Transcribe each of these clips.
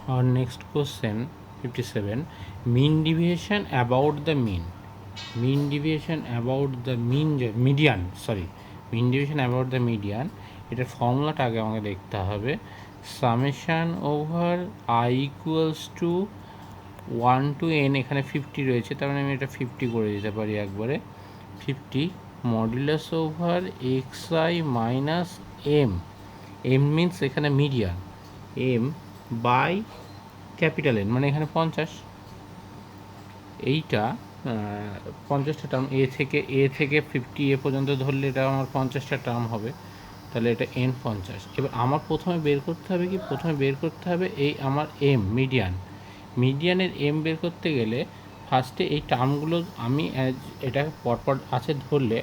Our next question 57, mean deviation about the mean. Mean deviation about the median, mean deviation about the median, এটার ফর্মুলাটা আগে আমাকে দেখতে হবে। Summation over I equals to 1 to n, এখানে 50 রয়েছে, তার মানে আমি এটা 50 করে দিতে পারি একবারে। 50 modulus over x i minus M, M means এখানে median, M by capital N, মানে এখানে 50। এইটা 50টা টার্ম, এ থেকে 50 পর্যন্ত ধরলে এটা আমার 50টা টার্ম হবে, তাহলে এটা এন 50। এবার আমার প্রথমে বের করতে হবে এই আমার এম মিডিয়ানের এম বের করতে গেলে ফার্স্টে এই টার্মগুলো আমি এটা পরপর আছে ধরলে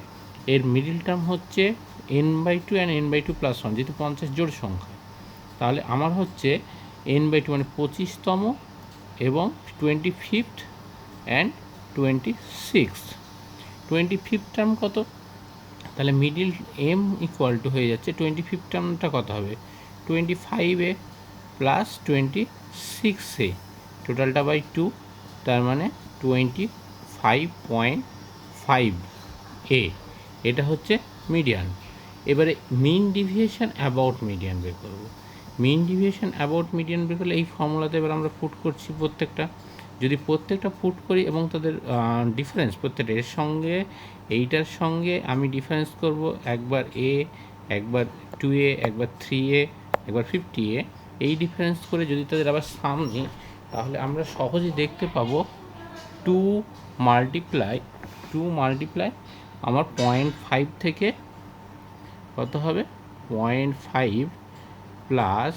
এর মিডিল টার্ম হচ্ছে n/2 অ্যান্ড n/2 প্লাস 1, যেহেতু 50 জোড় সংখ্যা, তাহলে আমার হচ্ছে n/2 মানে 25তম এবং 25th and 26th। 25th term কত, তাহলে মিডিল এম ইকুয়াল টু হয়ে যাচ্ছে 25th টার্মটা কত হবে 25a প্লাস 26a, টোটালটা বাই 2, তার মানে 25.5a, এটা হচ্ছে মিডিয়ান। এবারে মিন ডিভিয়েশন অ্যাবাউট মিডিয়ান বের করবো। মিন ডিভিয়েশন অ্যাবাউট মিডিয়ান বের করলে এই ফর্মুলাতে এবার আমরা পুট করছি প্রত্যেকটা, যদি প্রত্যেকটা পুট করি এবং তাদের ডিফারেন্স প্রত্যেকটা এর সঙ্গে এইটার সঙ্গে আমি ডিফারেন্স করব, একবার এ, একবার 2a, একবার 3a, একবার 50a, এই ডিফারেন্স করে যদি তাদের আবার সাম নিই, তাহলে আমরা সহজেই দেখতে পাবো 2 মাল্টিপ্লাই আমার 0.5 থেকে কত হবে 0.5 প্লাস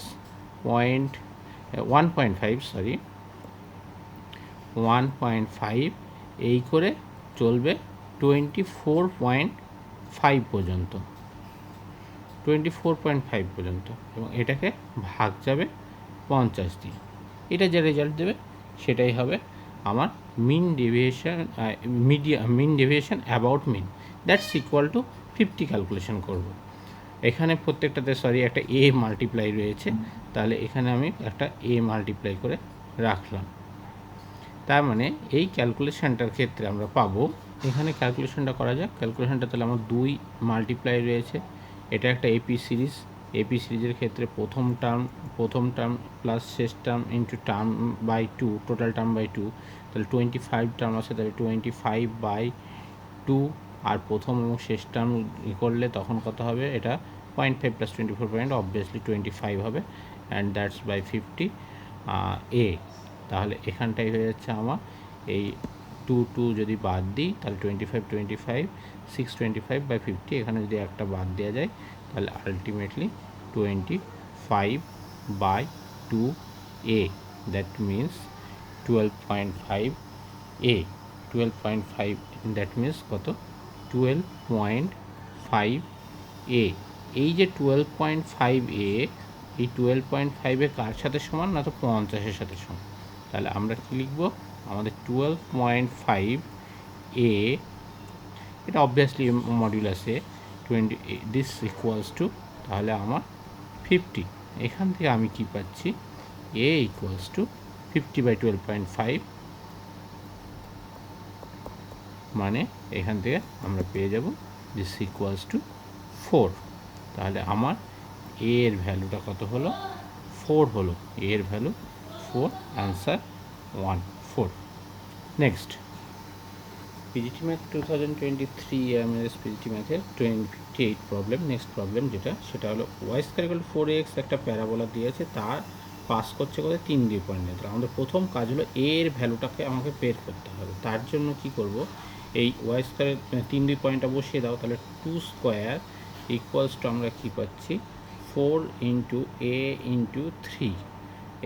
1.5 এই করে চলবে 24.5 পর্যন্ত, এবং এটাকে ভাগ যাবে 50 দিয়ে। এটা যে রেজাল্ট দেবে সেটাই হবে আমার mean deviation about mean, that's equal to 50 calculation করব। এখানে প্রত্যেকটাতে একটা এ মাল্টিপ্লাই রয়েছে, তাহলে এখানে আমি একটা এ মাল্টিপ্লাই করে রাখলাম। তার মানে এই ক্যালকুলেশনটার ক্ষেত্রে আমরা পাবো, এখানে ক্যালকুলেশনটা করা যাক। ক্যালকুলেশনটা তাহলে আমার 2 মাল্টিপ্লাই রয়েছে, এটা একটা এপি সিরিজের ক্ষেত্রে প্রথম টার্ম প্লাস শেষ term into term by 2, total term by 2, তাহলে 25 টার্ম আছে, তাহলে 25/2, আর প্রথম এবং শেষ টার্ম করলে তখন কত হবে, এটা 0.5 প্লাস 24 অবভিয়াসলি 25 হবে, অ্যান্ড দ্যাটস বাই 50 এ। তাহলে এখানটাই হয়ে যাচ্ছে আমার এই 2 যদি বাদ দিই তাহলে 25 625/50, এখানে যদি একটা বাদ দেওয়া যায় তাহলে ultimately 25/2a, that means 12.5a, 12.5, that means কত 12.5a। এই যে 12.5a, এই 12.5 কার সাথে সমান, না তো 50-এর সাথে সমান। তাহলে আমরা কি লিখব, আমাদের 12.5a, এটা অবভিয়াসলি মডিউলাসে 20, দিস ইকুয়ালস টু, তাহলে আমার 50। এখান থেকে আমি কি পাচ্ছি, a ইকুয়ালস টু 50/12.5, মানে এখান থেকে আমরা পেয়ে যাব দিস ইকুয়ালস টু 4। তাহলে আমার এ এর ভ্যালুটা কত হলো, 4 হলো, এ এর value 4, answer 1, 4। Next PGT math 2023 MS PGT ম্যাথের 58 প্রবলেম। নেক্সট প্রবলেম সেটা হলো ওয়াই স্কয়ার ইকুয়াল 4x, একটা প্যারাবোলা দিয়েছে, তার পাস করছে কত 3 দিয়ে পয়েন্ট নিয়ে। তাহলে আমাদের প্রথম কাজ হলো এর ভ্যালুটাকে আমাকে বের করতে হবে। তার জন্য কি করব, এই ওয়াই স্কয়ারের 3 দিয়ে পয়েন্টটা বসিয়ে দাও, তাহলে 2 স্কোয়ার ইকুয়ালস টু আমরা কী পাচ্ছি 4 ইন্টু a ইন্টু 3।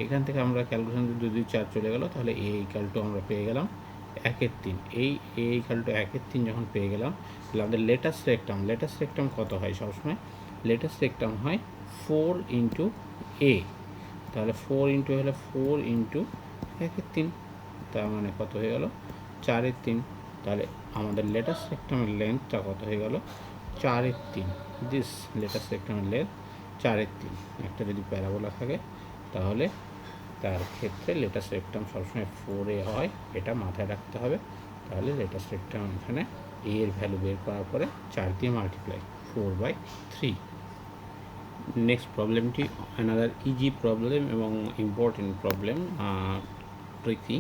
এখান থেকে আমরা ক্যালকুলেশন 2 2 4 চলে গেল, তাহলে a ইকুয়াল টু আমরা পেয়ে গেলাম 1/3। এই a ইকুয়াল টু 1/3 যখন পেয়ে গেলাম, তাহলে আমাদের লেটেস্ট রেকটাম কত হয়, সবসময় লেটেস্ট রেকটাম হয় 4 ইন্টু a, তাহলে 4 ইন্টু হলে 4 ইন্টু 1/3, তার মানে কত হয়ে গেল 4/3। তাহলে আমাদের লেটেস্ট রেকটামের লেন্থটা কত হয়ে গেল 4/3, দিস লেটেস্ট রেকটামের লেন্থ 4/3। একটা যদি প্যারাবোলা থাকে তাহলে তার ক্ষেত্রে লেটাস্ট রেক্টাম সবসময় 4a হয়, এটা মাথায় রাখতে হবে। তাহলে লেটাস্ট রেক্টাম এখানে a এর ভ্যালু বের করার পরে 4 দিয়ে মাল্টিপ্লাই 4/3। নেক্সট প্রবলেমটি অ্যানাদার ইজি প্রবলেম এবং important problem, tricky.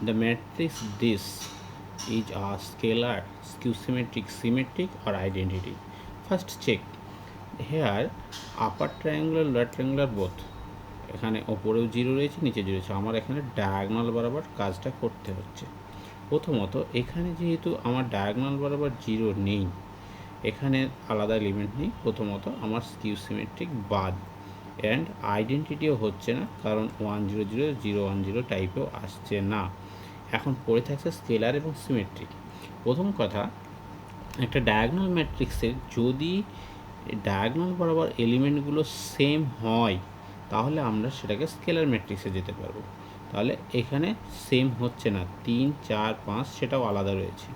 The matrix this is a scalar, skew symmetric, symmetric or identity. First check here upper triangular, lower triangular both, এখানে ওপরেও 0 রয়েছে, নিচে 0 রয়েছে। আমার এখানে ডায়াগোনাল বরাবর কাজটা করতে হচ্ছে। প্রথমত এখানে যেহেতু আমার ডায়াগোনাল বরাবর 0 নেই, এখানে আলাদা এলিমেন্ট নেই, প্রথমত আমার স্কিউ সিমেট্রিক বাদ, অ্যান্ড আইডেন্টিটিও হচ্ছে না, কারণ 1 0 0 0 1 0 টাইপেও আসছে না। এখন পড়ে থাকছে স্কেলার এবং সিমেট্রিক। প্রথম কথা, একটা ডায়াগোনাল ম্যাট্রিক্সের যদি ডায়াগোনাল বরাবর এলিমেন্টগুলো সেম হয় তাহলে আমরা সেটাকে স্কেলার ম্যাট্রিক্সে যেতে পারবো। তাহলে এখানে সেম হচ্ছে না, 3 4 5 সেটাও আলাদা রয়েছে।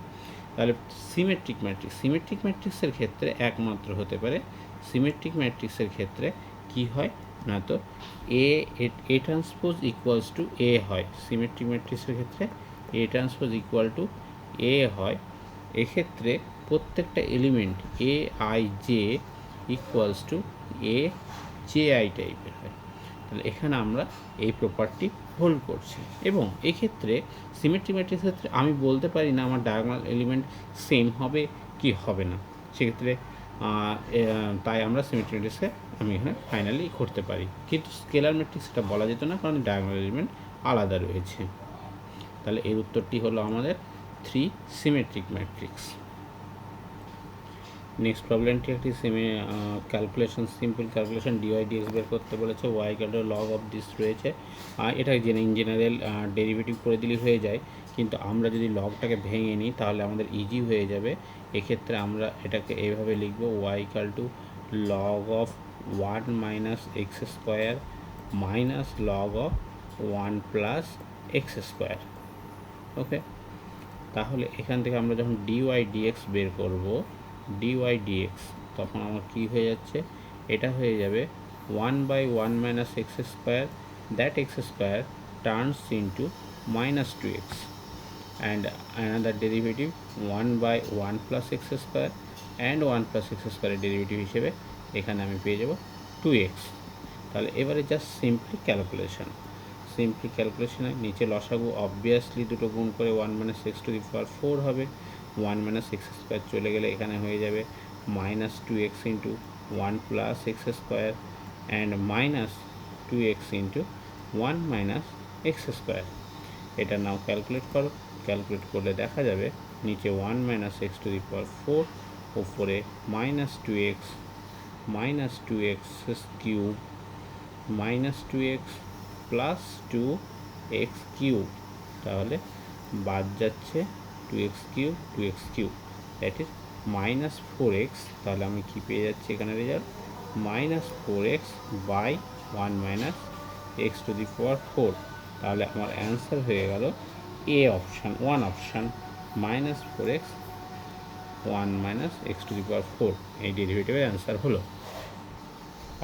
তাহলে সিমেট্রিক ম্যাট্রিক্সের ক্ষেত্রে একমাত্র হতে পারে, সিমেট্রিক ম্যাট্রিক্সের ক্ষেত্রে কি হয় না, তো এ ট্রান্সপোজ ইকুয়ালস টু এ হয়। সিমেট্রিক ম্যাট্রিক্সের ক্ষেত্রে এ ট্রান্সপোজ ইকুয়াল টু এ হয়। এক্ষেত্রে প্রত্যেকটা element A I J equals to A J I টাইপের হয়। তাহলে এখানে আমরা এই প্রপার্টি হোল্ড করছি। এবং এক্ষেত্রে সিমেট্রিক ম্যাট্রিক্সের ক্ষেত্রে আমি বলতে পারি না আমার ডায়াগোনাল এলিমেন্ট সেম হবে কি হবে না, সেক্ষেত্রে তাই আমরা সিমেট্রিক ম্যাট্রিক্সে আমি এখানে ফাইনালি করতে পারি। কিন্তু স্কেলার ম্যাট্রিক্স এটা বলা যেত না, কারণ ডায়াগোনাল এলিমেন্ট আলাদা রয়েছে। তাহলে এর উত্তরটি হলো আমাদের 3 সিমেট্রিক ম্যাট্রিক্স। নেক্সট প্রবলেমটি একটি calculation, simple calculation, dy dx বের করতে বলেছে। Y equal log of this রয়েছে, এটা ইন জেনারেল ডেরিভেটিভ করে দিলেই হয়ে যায়, কিন্তু আমরা যদি লগটাকে ভেঙে নিই তাহলে আমাদের ইজি হয়ে যাবে। এক্ষেত্রে আমরা এটাকে এইভাবে লিখব, y equal to log of 1 minus x square minus log of 1 plus x square. Okay, তাহলে এখান থেকে আমরা যখন ডিওয়াই ডিএক্স বের করব, ডিওয়াই ডিএক্স, তখন আমার কী হয়ে যাচ্ছে, এটা হয়ে যাবে 1/1 minus x square, that x square turns into minus 2x, and another derivative 1/1 plus x square, and 1 plus x স্কোয়ারের ডেরিভেটিভ হিসেবে এখানে আমি পেয়ে যাব 2x। তাহলে এবারে জাস্ট সিম্পলি ক্যালকুলেশনে নিচে লসাগু অবভিয়াসলি দুটো গুণ করে 1 minus x to the power 4 হবে। 1 মাইনাস এক্স স্কোয়ার চলে গেলে এখানে হয়ে যাবে minus 2x into 1 plus x square, and minus 2x into 1 minus x square. এটা নাও ক্যালকুলেট করো, ক্যালকুলেট করলে দেখা যাবে নিচে 1 minus x to the power 4, ওপরে minus 2x cube minus 2x plus 2x cube, তাহলে বাদ যাচ্ছে 2x cube, that is minus 4x। তাহলে আমি কী পেয়ে যাচ্ছি এখানে result, minus 4x by 1 minus x to the power 4। তাহলে আমার অ্যান্সার হয়ে গেল A option, 1 option, minus 4x 1 minus x to the power 4, এই ডেরিভেটিভের অ্যান্সার হলো।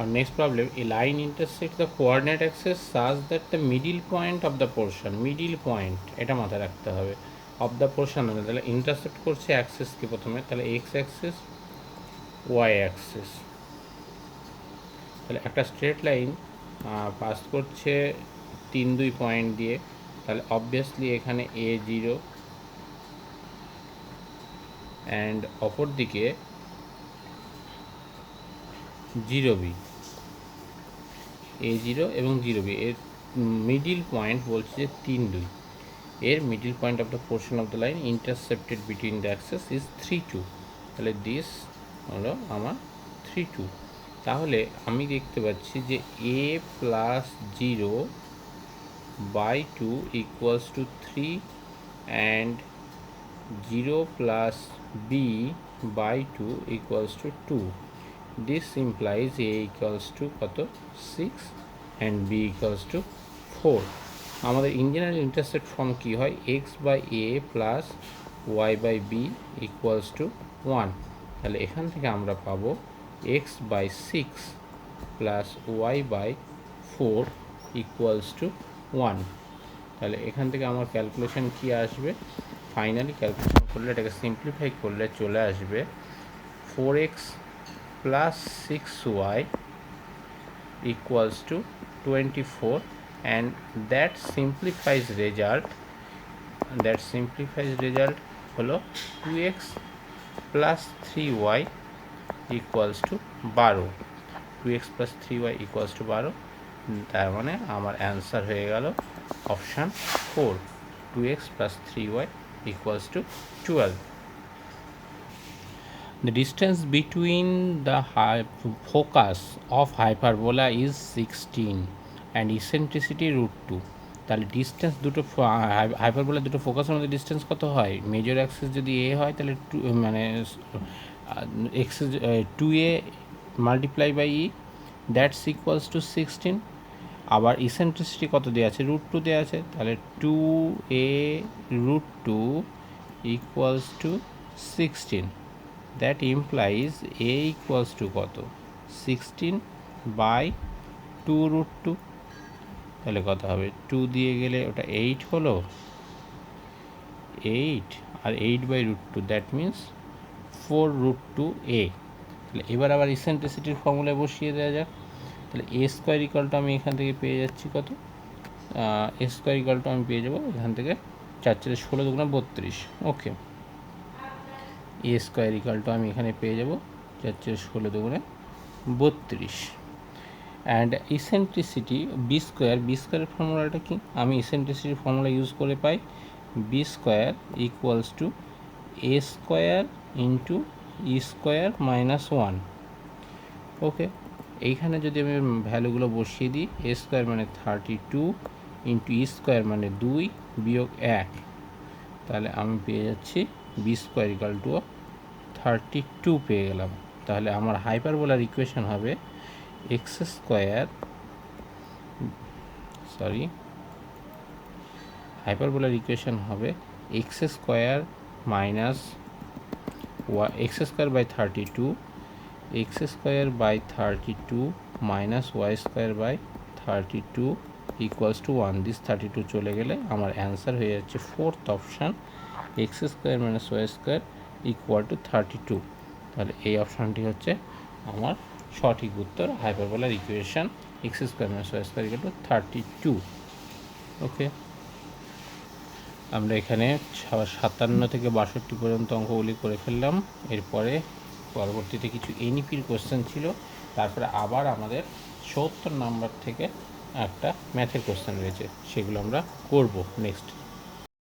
Our next problem, a line intersects the coordinate axis such that the middle point of the portion, middle point এটা মাথায় রাখতে হবে, of the portion মানে তাহলে intersect করছে অ্যাক্সিসকে প্রথমে, তাহলে এক্স অ্যাক্সিস ওয়াই অ্যাক্সিস। তাহলে একটা স্ট্রেট লাইন পাস করছে 3 2 পয়েন্ট দিয়ে, তাহলে অবভিয়াসলি এখানে A0 অ্যান্ড অপর দিকে 0b, A0 এবং 0b, এর মিডিল পয়েন্ট বলছে যে 3 2, এর middle point of the portion of the line intercepted between the Axis is 3 2। তাহলে দিস হলো আমার 3 2। তাহলে আমি দেখতে পাচ্ছি যে a plus 0/2 equals to 3 and 0 plus b/2 equals to 2। This implies a equals to কত 6 and b equals to 4। আমাদের ইন জেনারেল ইন্টারসেপ্ট ফর্ম কী হয়, x by a plus y by b equals to 1। তাহলে এখান থেকে আমরা পাবো x by 6 plus y by 4 equals to 1। তাহলে এখান থেকে আমার ক্যালকুলেশন কি আসবে, ফাইনালি ক্যালকুলেশন করলে এটাকে সিম্পলিফাই করলে চলে আসবে 4x plus 6y equals to 24, and that simplifies result হলো 2x plus 3y equals to 12, 2x plus 3y equals to 12। তার মানে আমার অ্যান্সার হয়ে গেল option 4, 2x plus 3y equals to 12. The distance between the focus of hyperbola is 16 and eccentricity √2. তাহলে distance দুটো hyperbola দুটো ফোকাসের মধ্যে ডিস্টেন্স কত হয়, মেজর অ্যাক্সিস যদি এ হয় তাহলে মানে axis 2a multiply by E, that's equals to 16। আবার ইসেন্ট্রিসিটি কত দেওয়া আছে, √2 দেওয়া আছে, তাহলে 2a √2 equals to 16, that implies a equals to কত, 16 বাই 2√2। তাহলে কত হবে, 2 দিয়ে গেলে ওটা 8 হলো, 8 আর 8 বাই √2, দ্যাট মিন্স 4√2a। তাহলে এবার আবার ইসেন্ট্রিসিটির ফর্মুলায় বসিয়ে দেওয়া যাক। তাহলে এ স্কোয়ার ইকালটা আমি এখান থেকে পেয়ে যাচ্ছি কত, এ স্কোয়ার ইকালটা আমি পেয়ে যাবো এখান থেকে 4 4 16 2 32। ওকে, এ স্কোয়ার ইকালটা আমি এখানে পেয়ে যাবো 4 4 16 2 32। অ্যান্ড ইসেন্ট্রিসিটি বি স্কোয়ারের ফর্মুলাটা কি, আমি ইসেন্ট্রিসিটির ফর্মুলা ইউজ করে পাই b square equals to a square into e square minus 1। Okay, এইখানে যদি আমি ভ্যালুগুলো বসিয়ে দিই, এ স্কোয়ার মানে 32 ইন্টু ই স্কোয়ার মানে 2 বিয়োগ 1, তাহলে আমি পেয়ে যাচ্ছি বি স্কোয়ার ইকাল টু 32 পেয়ে গেলাম। তাহলে আমার হাইপারবোলার ইকুয়েশন হবে হাইপারবোলার ইকুয়েশন হবে x square minus x square by 32, x square by 32 minus y square by 32 equals to 1। This 32 চলে গেলে আমার অ্যান্সার হয়ে যাচ্ছে fourth option, x square minus y square equal to 32। তাহলে এই অপশানটি হচ্ছে আমার সঠিক উত্তর, হাইপারবোলার equation x square minus y square equal to 32। Okay, আমরা এখানে 57 থেকে 62 পর্যন্ত অঙ্কগুলি করে ফেললাম। এরপরে পরবর্তীতে কিছু এনইপির কোশ্চেন ছিল, তারপরে আবার আমাদের 70 নাম্বার থেকে একটা ম্যাথের কোশ্চেন রয়েছে, সেগুলো আমরা করব নেক্সট